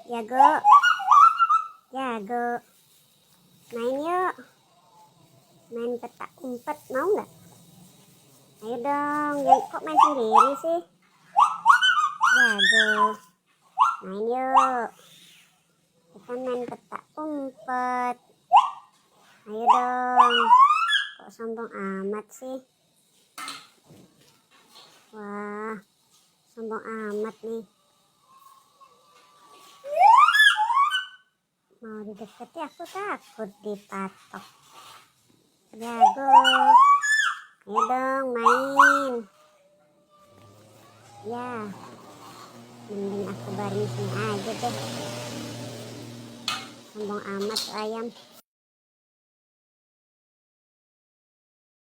Jago, jago, main yuk, main petak umpet, mau nggak? Ayo dong, kok main sendiri sih? Jago, main yuk, kita main petak umpet. Ayo dong, kok sombong amat sih? Wah, sombong amat nih. Mau dideketi aku takut dipatok. Jago, ayo dong main. Ya, mending aku baring sini aja deh. Sombong amat ayam.